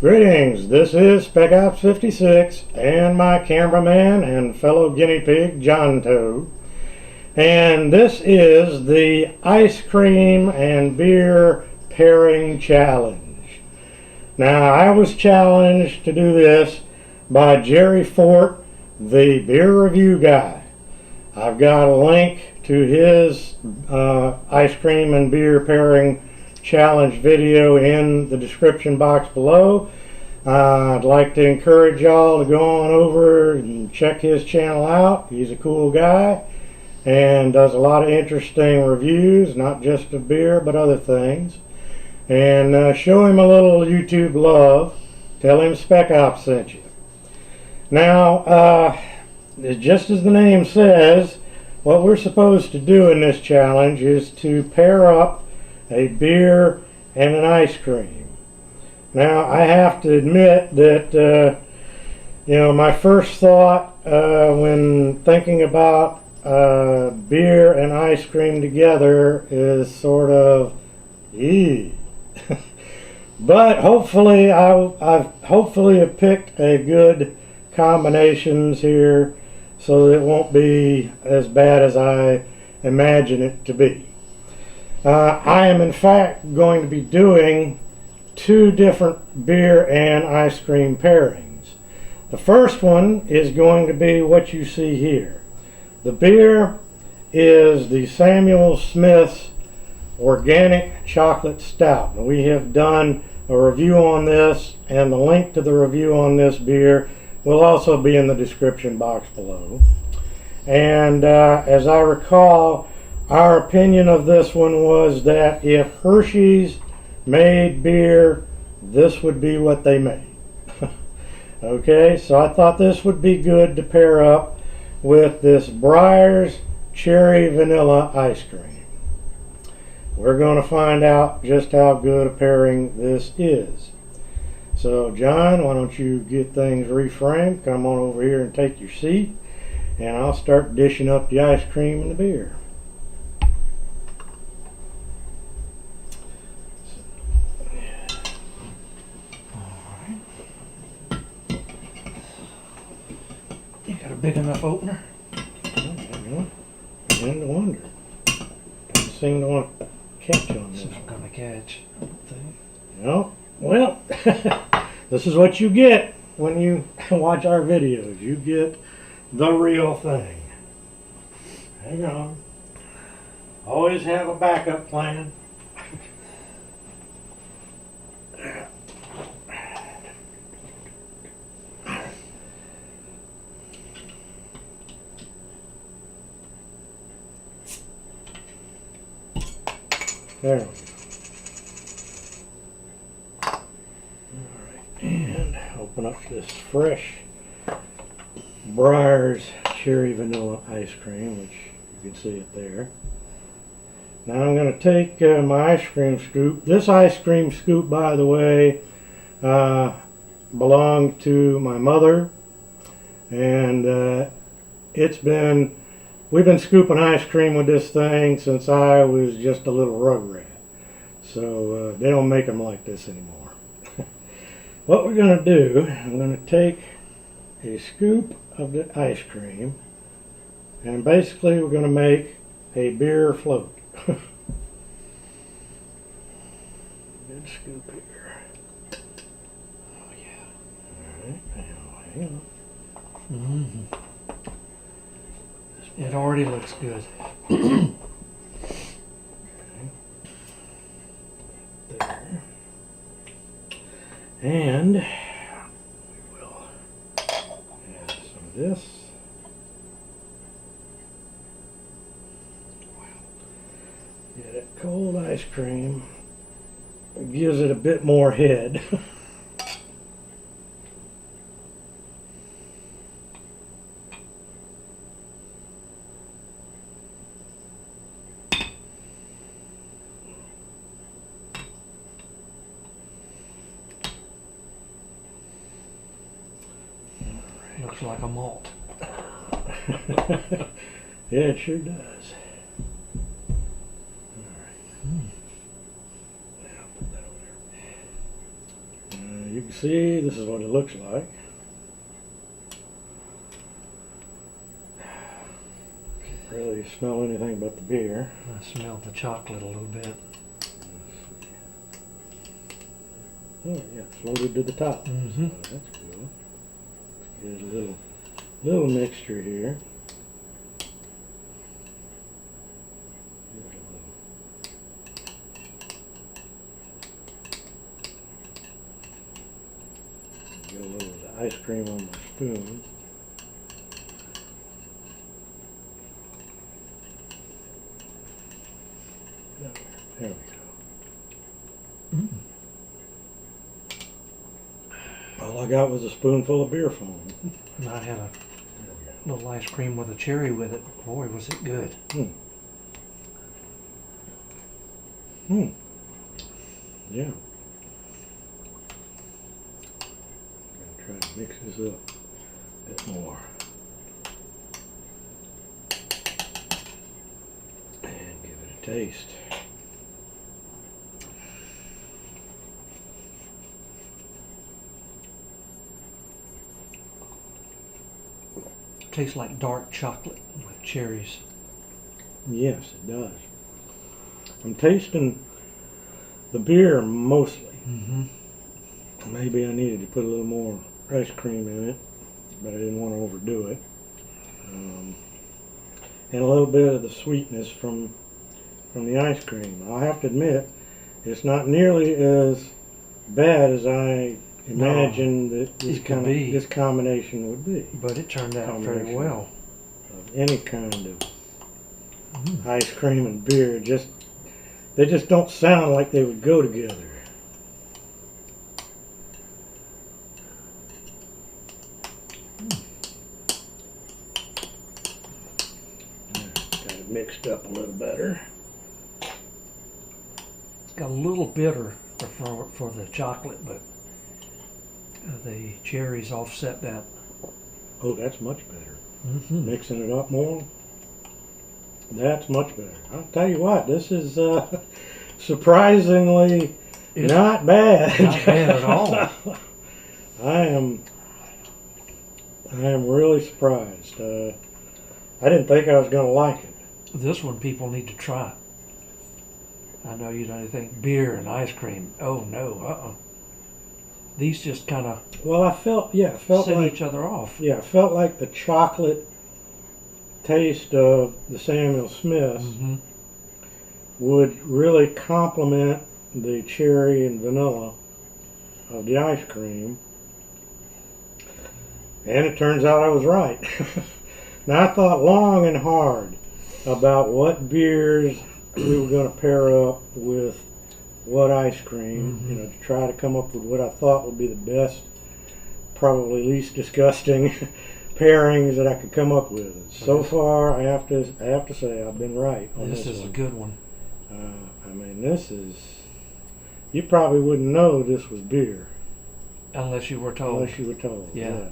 Greetings, this is Spec Ops 56 and my cameraman and fellow guinea pig John Toad, and this is the ice cream and beer pairing challenge. Now, I was challenged to do this by Jerry Fort, the beer review guy. I've got a link to his ice cream and beer pairing challenge video in the description box below. I'd like to encourage y'all to go on over and check his channel out. He's a cool guy and does a lot of interesting reviews, not just of beer but other things. And show him a little YouTube love. Tell him Spec Ops sent you. Now, just as the name says, what we're supposed to do in this challenge is to pair up a beer and an ice cream. Now, I have to admit that my first thought when thinking about beer and ice cream together is sort of eee. But hopefully I've picked a good combinations here so that it won't be as bad as I imagine it to be. I am in fact going to be doing two different beer and ice cream pairings. The first one is going to be what you see here. The beer is the Samuel Smith's Organic Chocolate Stout. We have done a review on this, and the link to the review on this beer will also be in the description box below. And as I recall, our opinion of this one was that if Hershey's made beer, this would be what they made. Okay, so I thought this would be good to pair up with this Breyers Cherry Vanilla Ice Cream. We're going to find out just how good a pairing this is. So John, why don't you get things reframed, come on over here and take your seat, and I'll start dishing up the ice cream and the beer. Big enough opener? Begin to wonder. Doesn't seem to want to catch on this. It's not going to catch, I don't think. No. Well, this is what you get when you watch our videos. You get the real thing. Hang on. Always have a backup plan. There we go. Alright, and open up this fresh Breyers Cherry Vanilla Ice Cream, which you can see it there. Now I'm going to take my ice cream scoop. This ice cream scoop, by the way, belonged to my mother, and we've been scooping ice cream with this thing since I was just a little rugrat. So they don't make them like this anymore. What we're going to do, I'm going to take a scoop of the ice cream, and basically we're going to make a beer float. Good scoop here. Oh yeah. Alright, now hang on. It already looks good. Okay. There. And we will add some of this. Wow. Yeah, that cold ice cream gives it a bit more head. Looks like a malt. Yeah, it sure does. Now put that over there. You can see this is what it looks like. Can't really smell anything but the beer. I smelled the chocolate a little bit. Oh yeah, floated to the top. Mm-hmm. So that's cool. Let's get a little mixture here. Get a little of the ice cream on my spoon. There we go. Mm. All I got was a spoonful of beer foam. And I had a little ice cream with a cherry with it. Boy, was it good. Yeah. I'm gonna try to mix this up a bit more. And give it a taste. Tastes like dark chocolate with cherries. Yes, it does. I'm tasting the beer mostly. Mm-hmm. Maybe I needed to put a little more ice cream in it, but I didn't want to overdo it. And a little bit of the sweetness from the ice cream. I'll have to admit, it's not nearly as bad as I imagined that this combination would be. But it turned out very well. Of any kind of ice cream and beer, they just don't sound like they would go together. Got it mixed up a little better. It's got a little bitter for the chocolate, but the cherries offset that. Oh, that's much better. Mm-hmm. Mixing it up more, that's much better. I'll tell you what, this is surprisingly not bad. Not bad at all. I am really surprised. I didn't think I was going to like it. This one people need to try. I know you don't think beer and ice cream. Oh no, These just kind of Felt set like each other off. Yeah, it felt like the chocolate taste of the Samuel Smiths would really complement the cherry and vanilla of the ice cream. And it turns out I was right. Now, I thought long and hard about what beers we were going to pair up with what ice cream, to try to come up with what I thought would be the best, probably least disgusting pairings that I could come up with. And so far, I have to say I've been right on this. This is a good one. I mean, this is, you probably wouldn't know this was beer. Unless you were told. Yeah.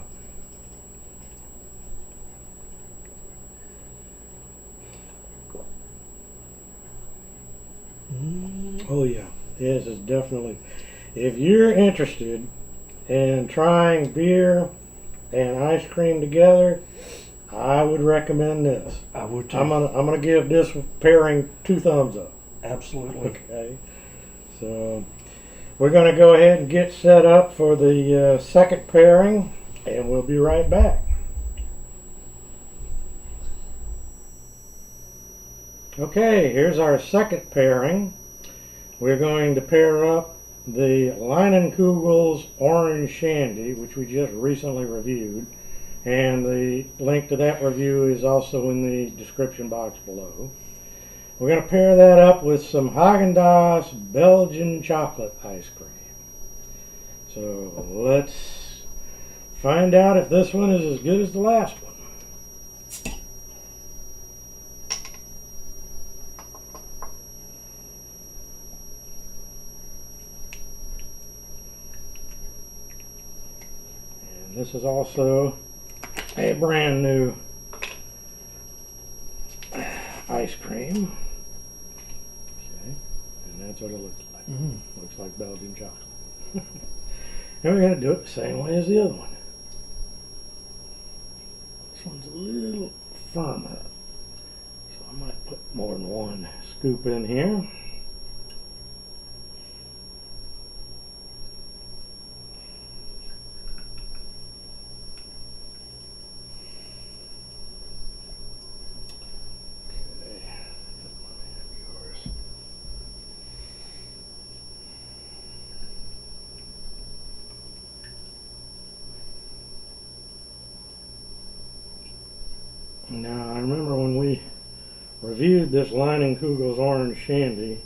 Oh yeah, this is definitely, if you're interested in trying beer and ice cream together, I would recommend this. I would too. I'm gonna give this pairing 2 thumbs up. Absolutely. Okay, so we're gonna go ahead and get set up for the second pairing, and we'll be right back. Okay, here's our second pairing. We're going to pair up the Leinenkugel's Orange Shandy, which we just recently reviewed, and the link to that review is also in the description box below. We're going to pair that up with some Hagen-dazs Belgian chocolate ice cream. So let's find out if this one is as good as the last one. This is also a brand new ice cream. Okay, and that's what it looks like. Looks like Belgian chocolate. And we're going to do it the same way as the other one. This one's a little firmer, so I might put more than one scoop in here. Now, I remember when we reviewed this Leinenkugel's Orange Shandy,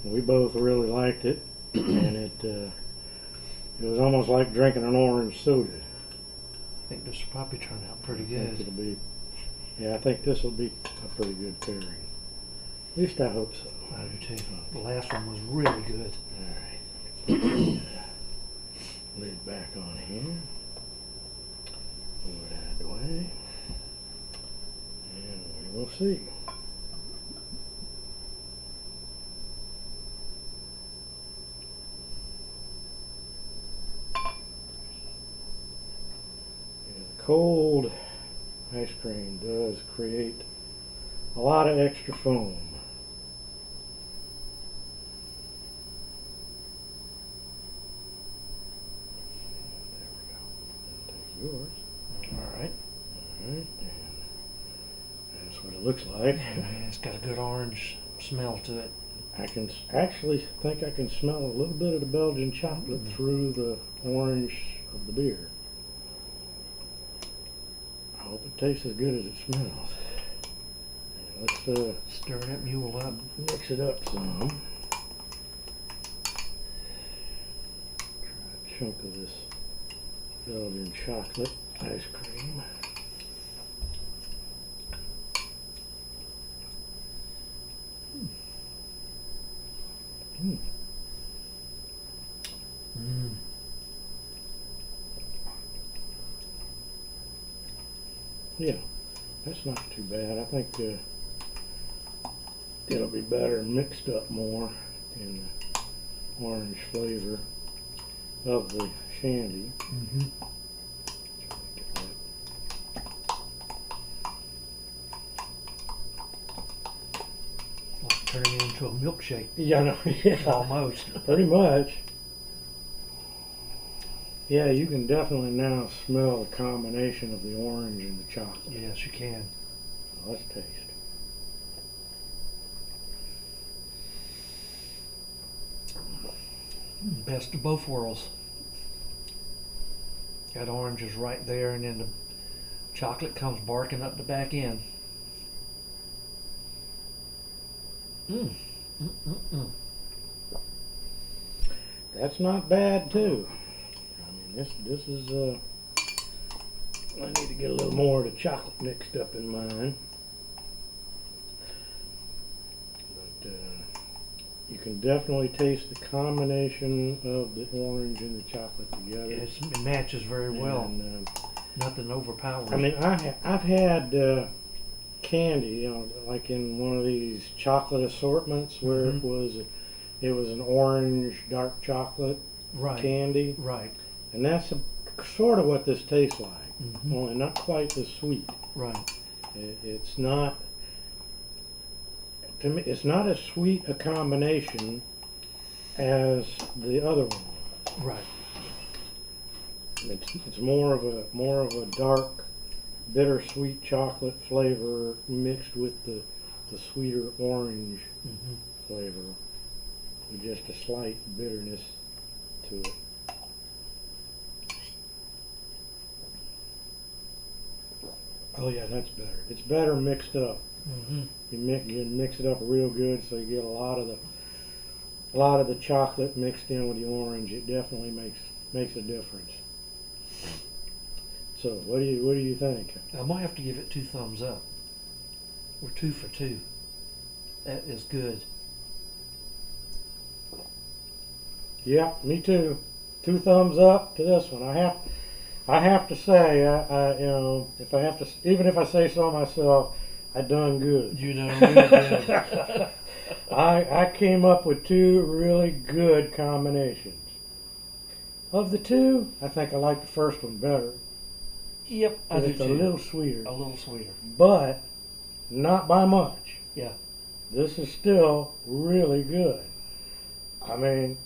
we both really liked it, and it was almost like drinking an orange soda. I think this will probably turn out pretty good. It'll be, yeah, I think this will be a pretty good pairing. At least I hope so. I do too. The last one was really good. Alright. Lid back on here. Move it out of the way. And we will see. Cold ice cream does create a lot of extra foam. There we go. Take yours. Alright. Alright. That's what it looks like. Yeah, it's got a good orange smell to it. I can actually think I can smell a little bit of the Belgian chocolate through the orange of the beer. I hope it tastes as good as it smells. Let's stir that mule up. Mix it up some. Try a chunk of this Belgian chocolate ice cream. Yeah, that's not too bad. I think it'll be better mixed up more in the orange flavor of the Shandy. Like turning it into a milkshake. Yeah, no, yeah, almost. Pretty much. Yeah, you can definitely now smell the combination of the orange and the chocolate. Yes, you can. So let's taste. Best of both worlds. That orange is right there, and then the chocolate comes barking up the back end. That's not bad too. I mean, this is I need to get a little more of the chocolate mixed up in mine. But you can definitely taste the combination of the orange and the chocolate together. It matches very well. And, nothing overpowers. I mean, I've had candy, you know, like in one of these chocolate assortments where it was an orange dark chocolate candy. Right. And that's sort of what this tastes like, only not quite as sweet. Right. It's not, to me, it's not as sweet a combination as the other one. Right. It's more of a dark, bittersweet chocolate flavor mixed with the sweeter orange flavor, with just a slight bitterness to it. Oh yeah, that's better. It's better mixed up. You mix it up real good, so you get a lot of the chocolate mixed in with the orange. It definitely makes a difference. So what do you think? I might have to give it 2 thumbs up. We're 2 for 2. That is good. Yeah, me too. 2 thumbs up to this one. I have to say, you know, if I have to, even if I say so myself, I done good. You know, really good. I came up with two really good combinations. Of the two, I think I like the first one better. Yep, I do It's a too. little sweeter, A little sweeter. but not by much. Yeah. This is still really good. I mean,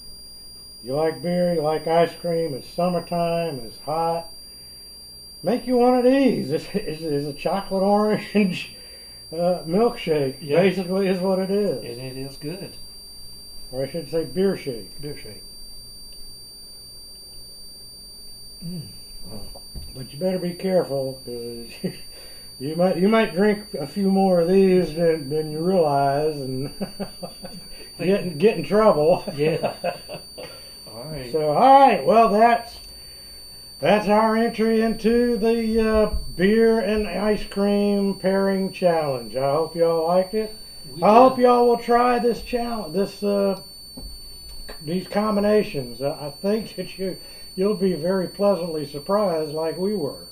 you like beer, you like ice cream, it's summertime, it's hot. Make you one of these. This is a chocolate orange milkshake, Yeah. basically, is what it is. And it is good. Or I should say beer shake. Beer shake. But you better be careful, because you might drink a few more of these than you realize, and get in trouble. Yeah. All right. So, all right, well, that's our entry into the beer and ice cream pairing challenge. I hope y'all liked it. I hope y'all will try this challenge, these combinations. I think that you'll be very pleasantly surprised, like we were.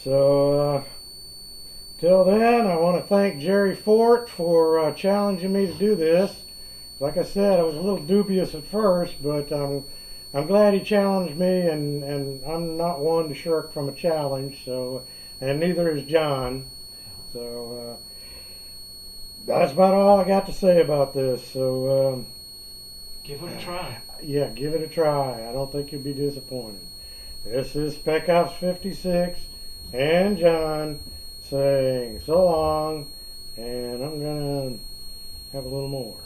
So, till then, I want to thank Jerry Fort for challenging me to do this. Like I said, I was a little dubious at first, but I'm glad he challenged me, and I'm not one to shirk from a challenge. So, and neither is John. So that's about all I got to say about this. So give it a try. yeah, give it a try. I don't think you'll be disappointed. This is Spec Ops 56 and John saying so long, and I'm gonna have a little more.